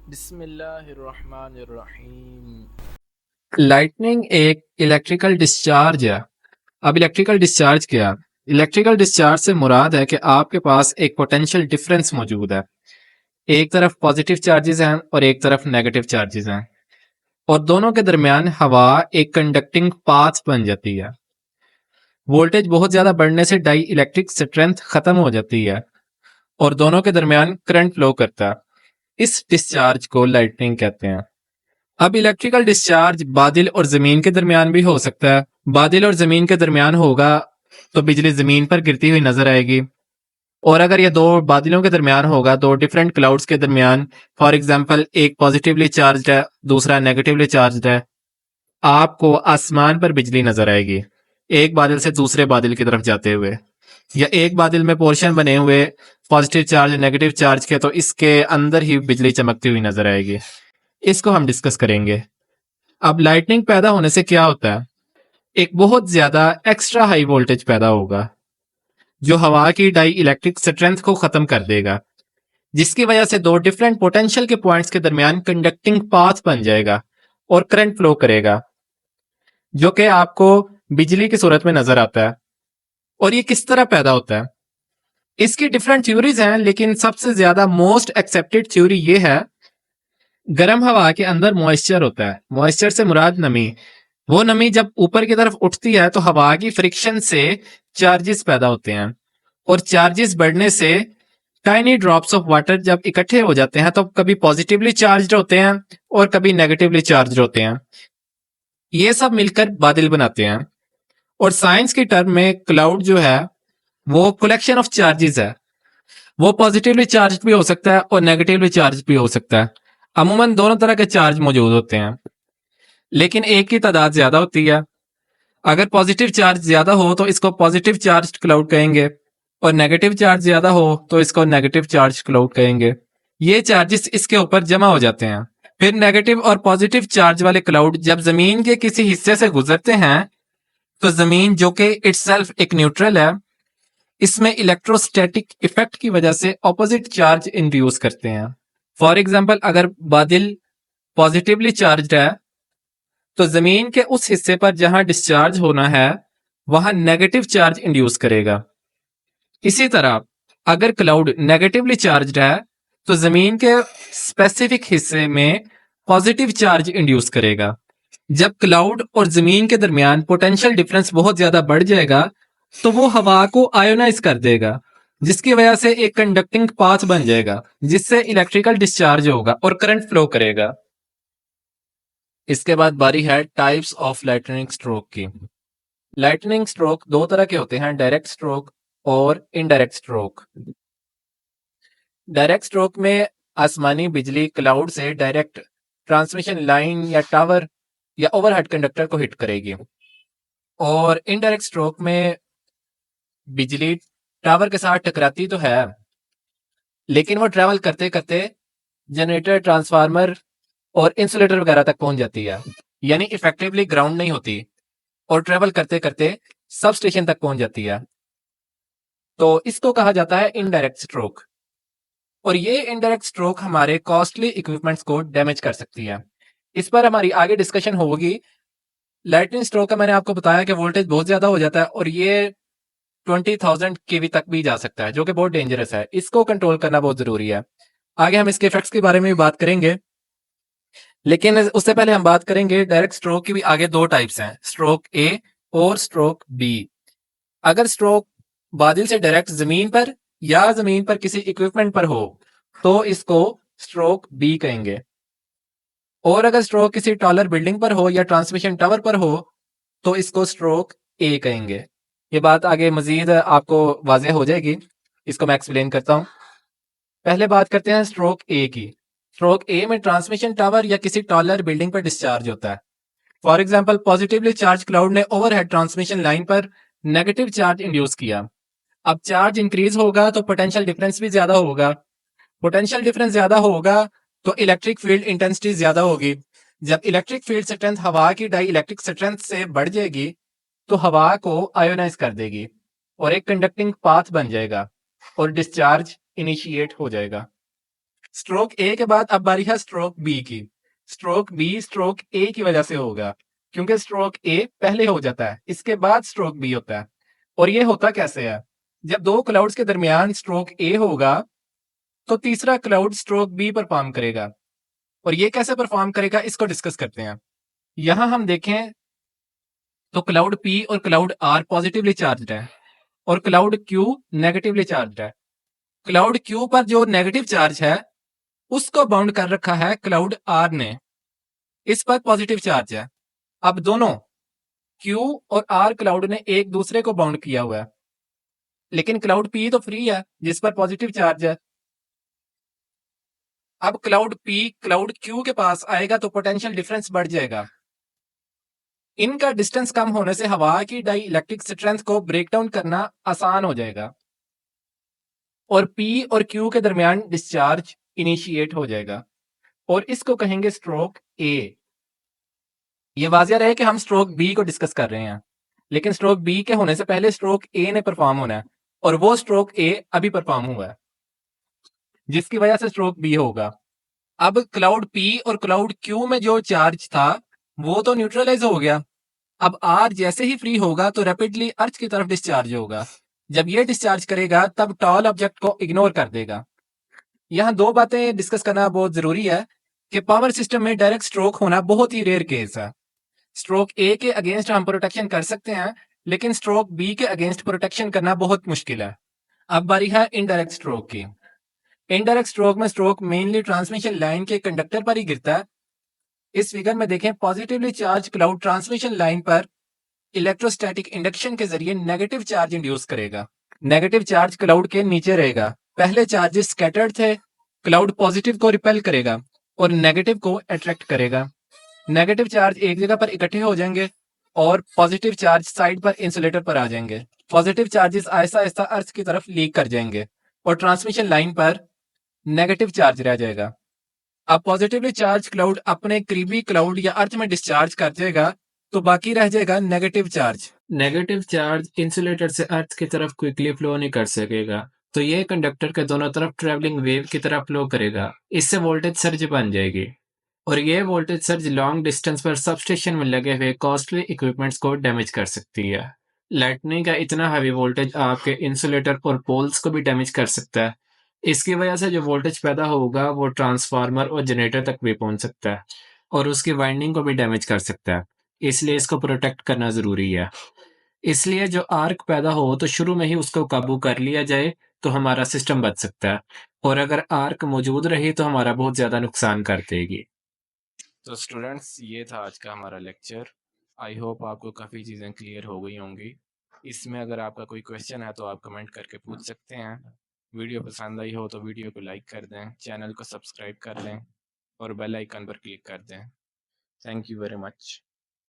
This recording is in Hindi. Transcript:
बिस्मिल्लाहिर्रहमानिर्रहीम। लाइटनिंग एक इलेक्ट्रिकल डिस्चार्ज है। अब इलेक्ट्रिकल डिस्चार्ज क्या है? इलेक्ट्रिकल डिस्चार्ज से मुराद है कि आपके पास एक पोटेंशियल डिफरेंस मौजूद है। एक तरफ पॉजिटिव चार्जेस हैं और एक तरफ नेगेटिव चार्जेस हैं, और दोनों के दरमियान हवा एक कंडक्टिंग पाथ बन जाती है। वोल्टेज बहुत ज्यादा बढ़ने से डाई इलेक्ट्रिक स्ट्रेंथ खत्म हो जाती है और दोनों के दरमियान करंट फ्लो करता है। इस डिस्चार्ज को लाइटनिंग कहते हैं। अब इलेक्ट्रिकल डिस्चार्ज बादल और जमीन के दरमियान भी हो सकता है। बादल और जमीन के दरमियान होगा तो बिजली जमीन पर गिरती हुई नजर आएगी। और अगर ये दो बादलों के दरमियान होगा, दो डिफरेंट क्लाउड्स के दरमियान, फॉर एग्जांपल एक पॉजिटिवली चार्ज है, दूसरा नेगेटिवली चार्ज है, आपको आसमान पर बिजली नजर आएगी एक बादल से दूसरे बादल की तरफ जाते हुए, या एक बादल में पोर्शन बने हुए पॉजिटिव चार्ज नेगेटिव चार्ज के, तो इसके अंदर ही बिजली चमकती हुई नजर आएगी। इसको हम डिस्कस करेंगे। अब लाइटनिंग पैदा होने से क्या होता है? एक बहुत ज्यादा एक्स्ट्रा हाई वोल्टेज पैदा होगा जो हवा की डाई इलेक्ट्रिक स्ट्रेंथ को खत्म कर देगा, जिसकी वजह से दो डिफरेंट पोटेंशियल के पॉइंट्स के दरमियान कंडक्टिंग पाथ बन जाएगा और करंट फ्लो करेगा, जो कि आपको बिजली की सूरत में नजर आता है। और ये किस तरह पैदा होता है? इसकी डिफरेंट थ्योरीज हैं, लेकिन सबसे ज्यादा मोस्ट एक्सेप्टेड थ्योरी ये है, गर्म हवा के अंदर मॉइस्चर होता है। मॉइस्चर से मुराद नमी। वो नमी जब ऊपर की तरफ उठती है तो हवा की फ्रिक्शन से चार्जेस पैदा होते हैं, और चार्जेस बढ़ने से टाइनी ड्रॉप्स ऑफ वाटर जब इकट्ठे हो जाते हैं तो कभी पॉजिटिवली चार्ज होते हैं और कभी नेगेटिवली चार्ज होते हैं। ये सब मिलकर बादल बनाते हैं। और साइंस की टर्म में क्लाउड जो है वो कलेक्शन ऑफ चार्जेस है। वो पॉजिटिवली चार्ज भी हो सकता है और नेगेटिवली चार्ज भी हो सकता है। अमूमन दोनों तरह के चार्ज मौजूद होते हैं, लेकिन एक की तादाद ज्यादा होती है। अगर पॉजिटिव चार्ज ज्यादा हो तो इसको पॉजिटिव चार्ज क्लाउड कहेंगे, और नेगेटिव चार्ज ज्यादा हो तो इसको नेगेटिव चार्ज क्लाउड कहेंगे। ये चार्जेस इसके ऊपर जमा हो जाते हैं। फिर नेगेटिव और पॉजिटिव चार्ज वाले क्लाउड जब जमीन के किसी हिस्से से गुजरते हैं तो जमीन, जो कि इटसेल्फ एक न्यूट्रल है, इसमें इलेक्ट्रोस्टैटिक इफेक्ट की वजह से ऑपोजिट चार्ज इंड्यूस करते हैं। फॉर एग्जाम्पल, अगर बादल पॉजिटिवली चार्ज है तो जमीन के उस हिस्से पर जहां डिस्चार्ज होना है वहां नेगेटिव चार्ज इंड्यूस करेगा। इसी तरह अगर क्लाउड नेगेटिवली चार्ज है तो जमीन के स्पेसिफिक हिस्से में पॉजिटिव चार्ज इंड्यूस करेगा। जब क्लाउड और जमीन के दरमियान पोटेंशियल डिफरेंस बहुत ज्यादा बढ़ जाएगा तो वो हवा को आयोनाइज कर देगा, जिसकी वजह से एक कंडक्टिंग पाथ बन जाएगा, जिससे इलेक्ट्रिकल डिस्चार्ज होगा और करंट फ्लो करेगा। इसके बाद बारी है टाइप्स ऑफ लाइटनिंग स्ट्रोक की। लाइटनिंग स्ट्रोक दो तरह के होते हैं, डायरेक्ट स्ट्रोक और इनडायरेक्ट स्ट्रोक। डायरेक्ट स्ट्रोक में आसमानी बिजली क्लाउड से डायरेक्ट ट्रांसमिशन लाइन या टावर या ओवरहेड कंडक्टर को हिट करेगी। और इनडायरेक्ट स्ट्रोक में बिजली टावर के साथ टकराती तो है, लेकिन वो ट्रेवल करते करते जनरेटर, ट्रांसफार्मर और इंसुलेटर वगैरह तक पहुंच जाती है, यानी इफेक्टिवली ग्राउंड नहीं होती, और ट्रेवल करते करते सब स्टेशन तक पहुंच जाती है। तो इसको कहा जाता है इनडायरेक्ट स्ट्रोक। और ये इनडायरेक्ट स्ट्रोक हमारे कॉस्टली इक्विपमेंट्स को डैमेज कर सकती है। इस पर हमारी आगे डिस्कशन होगी। लाइटनिंग स्ट्रोक का मैंने आपको बताया कि वोल्टेज बहुत ज्यादा हो जाता है और ये 20,000 केवी तक भी जा सकता है, जो कि बहुत डेंजरस है। इसको कंट्रोल करना बहुत जरूरी है। आगे हम इसके इफेक्ट्स के बारे में भी बात करेंगे, लेकिन उससे पहले हम बात करेंगे डायरेक्ट स्ट्रोक की भी आगे दो टाइप्स हैं, स्ट्रोक ए और स्ट्रोक बी। अगर स्ट्रोक बादल से डायरेक्ट जमीन पर या जमीन पर किसी इक्विपमेंट पर हो तो इसको स्ट्रोक बी कहेंगे। और अगर स्ट्रोक किसी टॉलर बिल्डिंग पर हो या ट्रांसमिशन टावर पर हो तो इसको स्ट्रोक ए कहेंगे। ये बात आगे मजीद आपको वाजह हो जाएगी, इसको मैं एक्सप्लेन करता हूँ। पहले बात करते हैं स्ट्रोक ए की। स्ट्रोक ए में ट्रांसमिशन टावर या किसी टॉलर बिल्डिंग पर डिस्चार्ज होता है। For example, positively charge cloud ने ओवरहेड ट्रांसमिशन लाइन पर नेगेटिव चार्ज इंड्यूस किया। अब चार्ज इंक्रीज होगा तो पोटेंशियल डिफरेंस भी ज्यादा होगा। पोटेंशियल डिफरेंस ज्यादा होगा तो इलेक्ट्रिक फील्ड इंटेंसिटी ज्यादा होगी। जब इलेक्ट्रिक फील्ड स्ट्रेंथ हवा की डाई इलेक्ट्रिक स्ट्रेंथ से बढ़ जाएगी तो हवा को आयोनाइज कर देगी और एक कंडक्टिंग पाथ बन जाएगा और डिस्चार्ज इनिशिएट हो जाएगा। स्ट्रोक ए के बाद अब बारी है स्ट्रोक बी की। स्ट्रोक बी स्ट्रोक ए की वजह से होगा, क्योंकि स्ट्रोक ए पहले हो जाता है, इसके बाद स्ट्रोक बी होता है। और ये होता कैसे है? जब दो क्लाउड्स के दरमियान स्ट्रोक ए होगा तो तीसरा क्लाउड स्ट्रोक बी परफॉर्म करेगा। और ये कैसे परफॉर्म करेगा इसको डिस्कस करते हैं। यहां हम देखें तो क्लाउड पी और क्लाउड आर पॉजिटिवली चार्ज्ड है और क्लाउड क्यू नेगेटिवली चार्ज्ड है। क्लाउड क्यू पर जो नेगेटिव चार्ज है उसको बाउंड कर रखा है क्लाउड आर ने, इस पर पॉजिटिव चार्ज है। अब दोनों क्यू और आर क्लाउड ने एक दूसरे को बाउंड किया हुआ है, लेकिन क्लाउड पी तो फ्री है जिस पर पॉजिटिव चार्ज है। अब क्लाउड पी क्लाउड क्यू के पास आएगा तो पोटेंशियल डिफरेंस बढ़ जाएगा। इनका डिस्टेंस कम होने से हवा की डाई इलेक्ट्रिक स्ट्रेंथ को ब्रेक डाउन करना आसान हो जाएगा और पी और क्यू के दरमियान डिस्चार्ज इनिशिएट हो जाएगा और इसको कहेंगे स्ट्रोक ए। ये वाजिया रहे कि हम स्ट्रोक बी को डिस्कस कर रहे हैं, लेकिन स्ट्रोक बी के होने से पहले स्ट्रोक ए ने परफॉर्म होना है और वो स्ट्रोक ए अभी परफॉर्म हुआ है, जिसकी वजह से स्ट्रोक बी होगा। अब क्लाउड पी और क्लाउड क्यू में जो चार्ज था वो तो न्यूट्रलाइज हो गया। अब आर जैसे ही फ्री होगा तो रैपिडली अर्थ की तरफ डिस्चार्ज होगा। जब ये डिस्चार्ज करेगा तब टॉल ऑब्जेक्ट को इग्नोर कर देगा। यहाँ दो बातें डिस्कस करना बहुत जरूरी है कि पावर सिस्टम में डायरेक्ट स्ट्रोक होना बहुत ही रेयर केस है। स्ट्रोक ए के अगेंस्ट हम प्रोटेक्शन कर सकते हैं, लेकिन स्ट्रोक बी के अगेंस्ट प्रोटेक्शन करना बहुत मुश्किल है। अब बारी है इनडायरेक्ट स्ट्रोक की। इनडायरेक्ट स्ट्रोक में स्ट्रोक मेनली ट्रांसमिशन लाइन के कंडक्टर पर ही गिरता है। इस फिगर में देखें, positively charge cloud transmission line पर इलेक्ट्रोस्टैटिक इंडक्शन के जरिए नेगेटिव चार्ज इंड्यूस करेगा। नेगेटिव चार्ज क्लाउड के नीचे रहेगा। पहले चार्जेस स्कैटर्ड थे, क्लाउड पॉजिटिव को रिपेल करेगा और नेगेटिव को अट्रैक्ट करेगा। नेगेटिव चार्ज एक जगह पर इकट्ठे हो जाएंगे और पॉजिटिव चार्ज साइड पर इंसुलेटर पर आ जाएंगे। पॉजिटिव चार्जेस आहिस्ता आहिस्ता अर्थ की तरफ लीक कर जाएंगे और ट्रांसमिशन लाइन पर नेगेटिव चार्ज रह जाएगा। अब पॉजिटिवली चार्ज क्लाउड अपने करीबी क्लाउड या अर्थ में डिस्चार्ज कर जाएगा तो बाकी रह जाएगा negative charge. Negative charge insulator से अर्थ की तरफ क्विकली फ्लो नहीं कर सकेगा, तो ये कंडक्टर के दोनों तरफ ट्रेवलिंग वेव की तरफ फ्लो करेगा। इससे वोल्टेज सर्ज बन जाएगी और ये वोल्टेज सर्ज लॉन्ग डिस्टेंस पर सबस्टेशन में लगे हुए कॉस्टली इक्विपमेंट्स को डैमेज कर सकती है। लाइटनिंग का इतना हैवी वोल्टेज आपके इंसुलेटर और पोल्स को भी डैमेज कर सकता है। इसकी वजह से जो वोल्टेज पैदा होगा वो ट्रांसफार्मर और जनरेटर तक भी पहुंच सकता है और उसकी वाइंडिंग को भी डैमेज कर सकता है। इसलिए इसको प्रोटेक्ट करना ज़रूरी है। इसलिए जो आर्क पैदा हो तो शुरू में ही उसको काबू कर लिया जाए तो हमारा सिस्टम बच सकता है, और अगर आर्क मौजूद रही तो हमारा बहुत ज़्यादा नुकसान कर देगी। तो स्टूडेंट्स, ये था आज का हमारा लेक्चर। आई होप आपको काफ़ी चीज़ें क्लियर हो गई होंगी। इसमें अगर आपका कोई क्वेश्चन है तो आप कमेंट करके पूछ सकते हैं। वीडियो पसंद आई हो तो वीडियो को लाइक कर दें, चैनल को सब्सक्राइब कर लें और बेल आइकन पर क्लिक कर दें। Thank you very much.